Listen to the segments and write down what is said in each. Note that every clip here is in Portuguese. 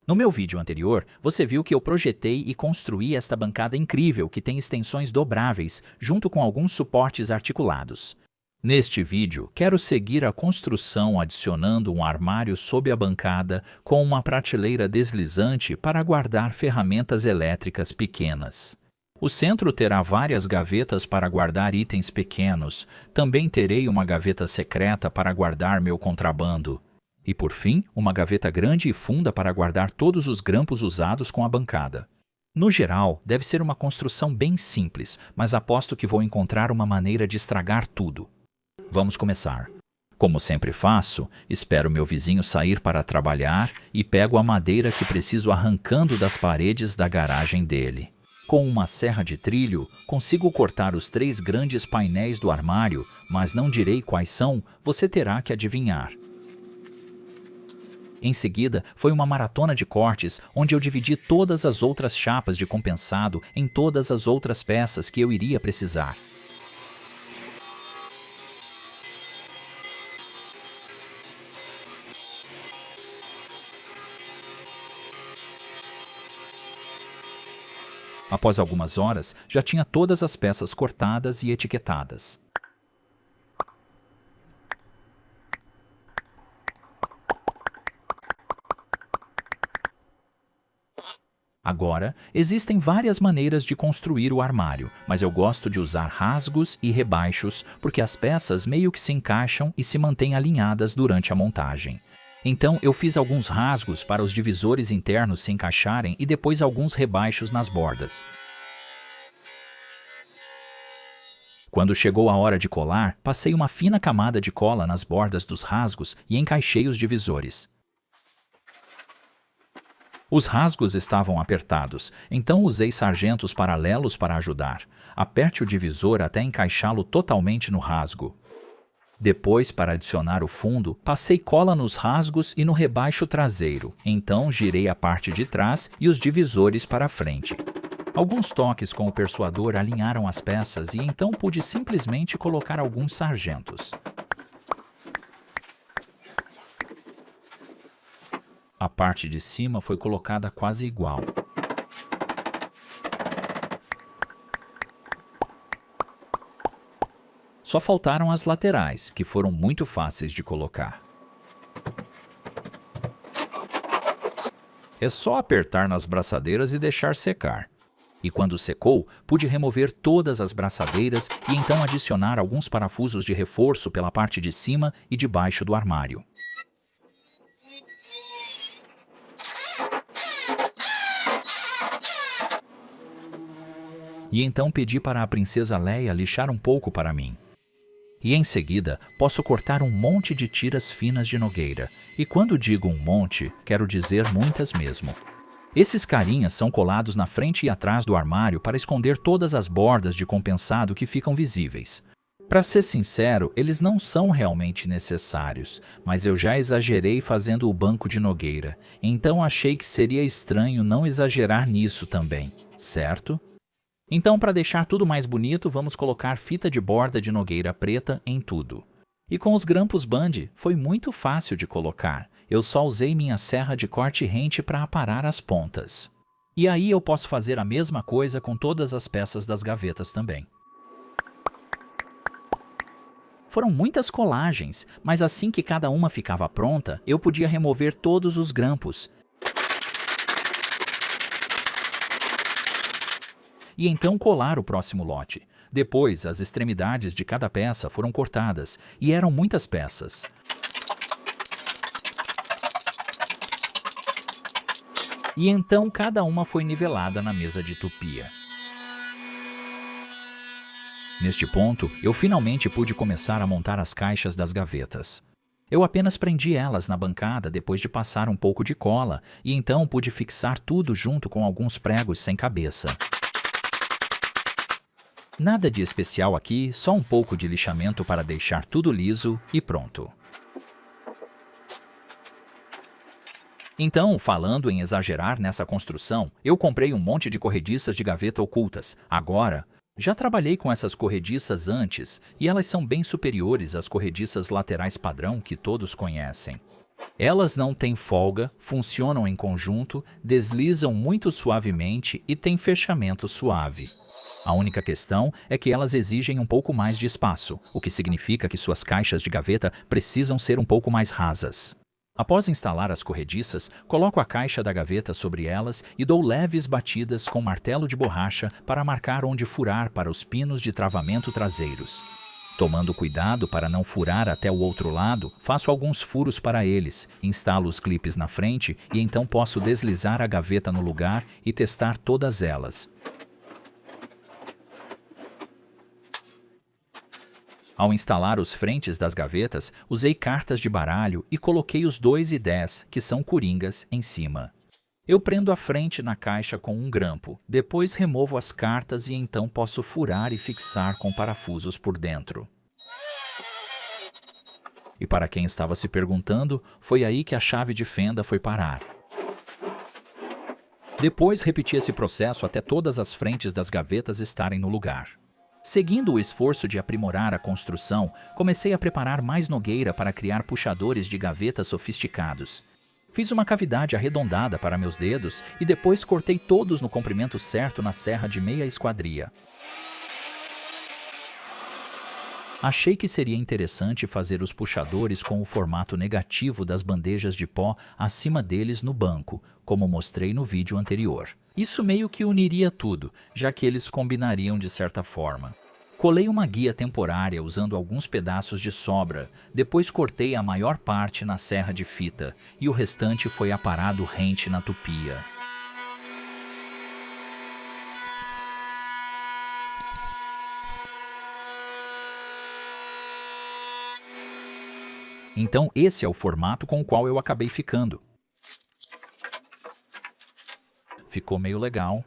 No meu vídeo anterior, você viu que eu projetei e construí esta bancada incrível que tem extensões dobráveis, junto com alguns suportes articulados. Neste vídeo, quero seguir a construção adicionando um armário sob a bancada com uma prateleira deslizante para guardar ferramentas elétricas pequenas. O centro terá várias gavetas para guardar itens pequenos. Também terei uma gaveta secreta para guardar meu contrabando. E, por fim, uma gaveta grande e funda para guardar todos os grampos usados com a bancada. No geral, deve ser uma construção bem simples, mas aposto que vou encontrar uma maneira de estragar tudo. Vamos começar. Como sempre faço, espero meu vizinho sair para trabalhar e pego a madeira que preciso arrancando das paredes da garagem dele. Com uma serra de trilho, consigo cortar os 3 grandes painéis do armário, mas não direi quais são, você terá que adivinhar. Em seguida, foi uma maratona de cortes, onde eu dividi todas as outras chapas de compensado em todas as outras peças que eu iria precisar. Após algumas horas, já tinha todas as peças cortadas e etiquetadas. Agora, existem várias maneiras de construir o armário, mas eu gosto de usar rasgos e rebaixos porque as peças meio que se encaixam e se mantêm alinhadas durante a montagem. Então, eu fiz alguns rasgos para os divisores internos se encaixarem e depois alguns rebaixos nas bordas. Quando chegou a hora de colar, passei uma fina camada de cola nas bordas dos rasgos e encaixei os divisores. Os rasgos estavam apertados, então usei sargentos paralelos para ajudar. Aperte o divisor até encaixá-lo totalmente no rasgo. Depois, para adicionar o fundo, passei cola nos rasgos e no rebaixo traseiro. Então, girei a parte de trás e os divisores para a frente. Alguns toques com o persuador alinharam as peças e então pude simplesmente colocar alguns sargentos. A parte de cima foi colocada quase igual. Só faltaram as laterais, que foram muito fáceis de colocar. É só apertar nas braçadeiras e deixar secar. E quando secou, pude remover todas as braçadeiras e então adicionar alguns parafusos de reforço pela parte de cima e de baixo do armário. E então pedi para a princesa Leia lixar um pouco para mim. E em seguida, posso cortar um monte de tiras finas de nogueira. E quando digo um monte, quero dizer muitas mesmo. Esses carinhas são colados na frente e atrás do armário para esconder todas as bordas de compensado que ficam visíveis. Para ser sincero, eles não são realmente necessários, mas eu já exagerei fazendo o banco de nogueira, então achei que seria estranho não exagerar nisso também, certo? Então, para deixar tudo mais bonito, vamos colocar fita de borda de nogueira preta em tudo. E com os grampos Band, foi muito fácil de colocar. Eu só usei minha serra de corte rente para aparar as pontas. E aí eu posso fazer a mesma coisa com todas as peças das gavetas também. Foram muitas colagens, mas assim que cada uma ficava pronta, eu podia remover todos os grampos. E então colar o próximo lote. Depois, as extremidades de cada peça foram cortadas, e eram muitas peças. E então cada uma foi nivelada na mesa de tupia. Neste ponto, eu finalmente pude começar a montar as caixas das gavetas. Eu apenas prendi elas na bancada depois de passar um pouco de cola, e então pude fixar tudo junto com alguns pregos sem cabeça. Nada de especial aqui, só um pouco de lixamento para deixar tudo liso e pronto. Então, falando em exagerar nessa construção, eu comprei um monte de corrediças de gaveta ocultas. Agora, já trabalhei com essas corrediças antes e elas são bem superiores às corrediças laterais padrão que todos conhecem. Elas não têm folga, funcionam em conjunto, deslizam muito suavemente e têm fechamento suave. A única questão é que elas exigem um pouco mais de espaço, o que significa que suas caixas de gaveta precisam ser um pouco mais rasas. Após instalar as corrediças, coloco a caixa da gaveta sobre elas e dou leves batidas com martelo de borracha para marcar onde furar para os pinos de travamento traseiros. Tomando cuidado para não furar até o outro lado, faço alguns furos para eles, instalo os clipes na frente e então posso deslizar a gaveta no lugar e testar todas elas. Ao instalar os frentes das gavetas, usei cartas de baralho e coloquei os 2 e 10, que são coringas, em cima. Eu prendo a frente na caixa com um grampo, depois removo as cartas e então posso furar e fixar com parafusos por dentro. E para quem estava se perguntando, foi aí que a chave de fenda foi parar. Depois repeti esse processo até todas as frentes das gavetas estarem no lugar. Seguindo o esforço de aprimorar a construção, comecei a preparar mais nogueira para criar puxadores de gaveta sofisticados. Fiz uma cavidade arredondada para meus dedos e depois cortei todos no comprimento certo na serra de meia esquadria. Achei que seria interessante fazer os puxadores com o formato negativo das bandejas de pó acima deles no banco, como mostrei no vídeo anterior. Isso meio que uniria tudo, já que eles combinariam de certa forma. Colei uma guia temporária usando alguns pedaços de sobra, depois cortei a maior parte na serra de fita e o restante foi aparado rente na tupia. Então esse é o formato com o qual eu acabei ficando. Ficou meio legal.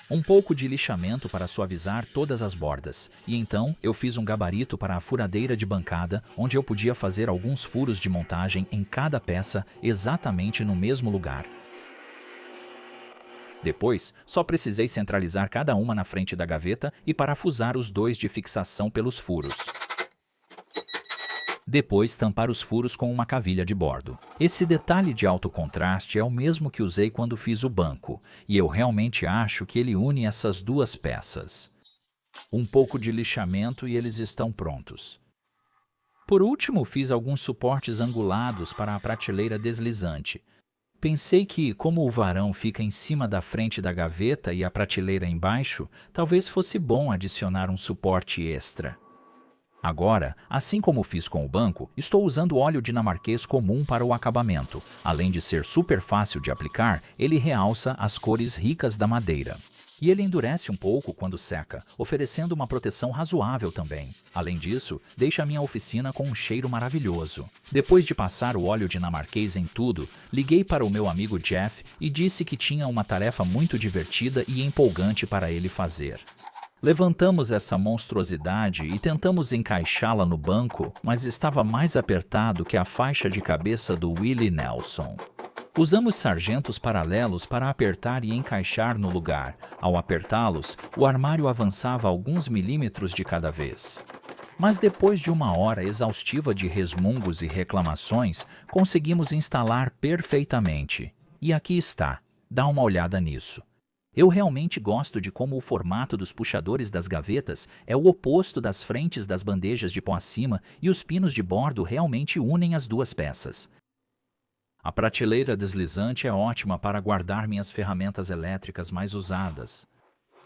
Um pouco de lixamento para suavizar todas as bordas. E então eu fiz um gabarito para a furadeira de bancada, onde eu podia fazer alguns furos de montagem em cada peça exatamente no mesmo lugar. Depois, só precisei centralizar cada uma na frente da gaveta e parafusar os 2 de fixação pelos furos. Depois, tampar os furos com uma cavilha de bordo. Esse detalhe de alto contraste é o mesmo que usei quando fiz o banco, e eu realmente acho que ele une essas 2 peças. Um pouco de lixamento e eles estão prontos. Por último, fiz alguns suportes angulados para a prateleira deslizante. Pensei que, como o varão fica em cima da frente da gaveta e a prateleira embaixo, talvez fosse bom adicionar um suporte extra. Agora, assim como fiz com o banco, estou usando óleo dinamarquês comum para o acabamento. Além de ser super fácil de aplicar, ele realça as cores ricas da madeira. E ele endurece um pouco quando seca, oferecendo uma proteção razoável também. Além disso, deixa a minha oficina com um cheiro maravilhoso. Depois de passar o óleo dinamarquês em tudo, liguei para o meu amigo Jeff e disse que tinha uma tarefa muito divertida e empolgante para ele fazer. Levantamos essa monstruosidade e tentamos encaixá-la no banco, mas estava mais apertado que a faixa de cabeça do Willie Nelson. Usamos sargentos paralelos para apertar e encaixar no lugar. Ao apertá-los, o armário avançava alguns milímetros de cada vez. Mas depois de uma hora exaustiva de resmungos e reclamações, conseguimos instalar perfeitamente. E aqui está, dá uma olhada nisso. Eu realmente gosto de como o formato dos puxadores das gavetas é o oposto das frentes das bandejas de pó acima e os pinos de bordo realmente unem as 2 peças. A prateleira deslizante é ótima para guardar minhas ferramentas elétricas mais usadas.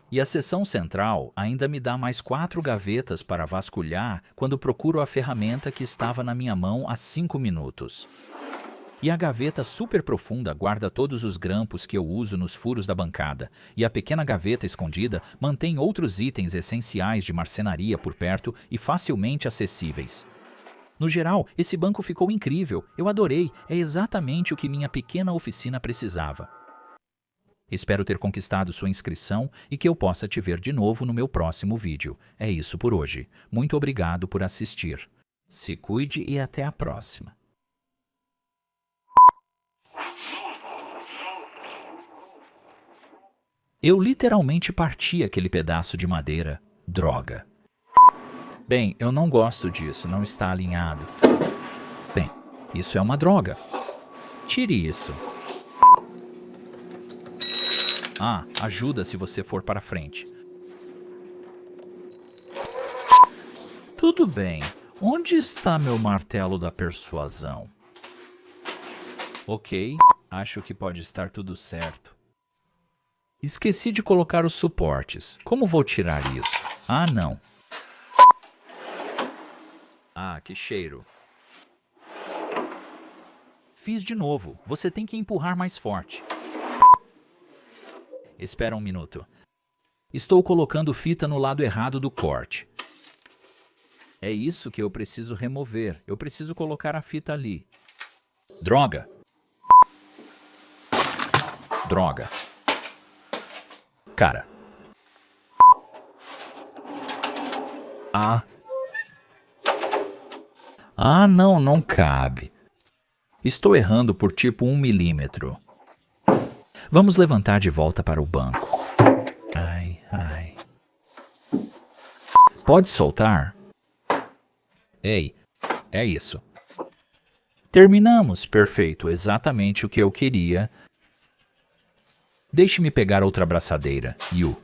E a seção central ainda me dá mais 4 gavetas para vasculhar quando procuro a ferramenta que estava na minha mão há 5 minutos. E a gaveta super profunda guarda todos os grampos que eu uso nos furos da bancada, e a pequena gaveta escondida mantém outros itens essenciais de marcenaria por perto e facilmente acessíveis. No geral, esse banco ficou incrível, eu adorei, é exatamente o que minha pequena oficina precisava. Espero ter conquistado sua inscrição e que eu possa te ver de novo no meu próximo vídeo. É isso por hoje. Muito obrigado por assistir. Se cuide e até a próxima. Eu literalmente parti aquele pedaço de madeira. Droga. Bem, eu não gosto disso, não está alinhado. Bem, Isso é uma droga. Tire isso. Ah, ajuda se você for para frente. Tudo bem. Onde está meu martelo da persuasão? Ok, acho que pode estar tudo certo. Esqueci de colocar os suportes. Como vou tirar isso? Ah, não. Ah, que cheiro. Fiz de novo. Você tem que empurrar mais forte. Espera um minuto. Estou colocando fita no lado errado do corte. É isso que eu preciso remover. Eu preciso colocar a fita ali. Droga. Droga. Cara. Ah. Ah, não, não cabe. Estou errando por tipo 1 milímetro. Vamos levantar de volta para o banco. Ai, ai. Pode soltar? Ei, é isso. Terminamos, perfeito, exatamente o que eu queria. Deixe-me pegar outra abraçadeira, Yu.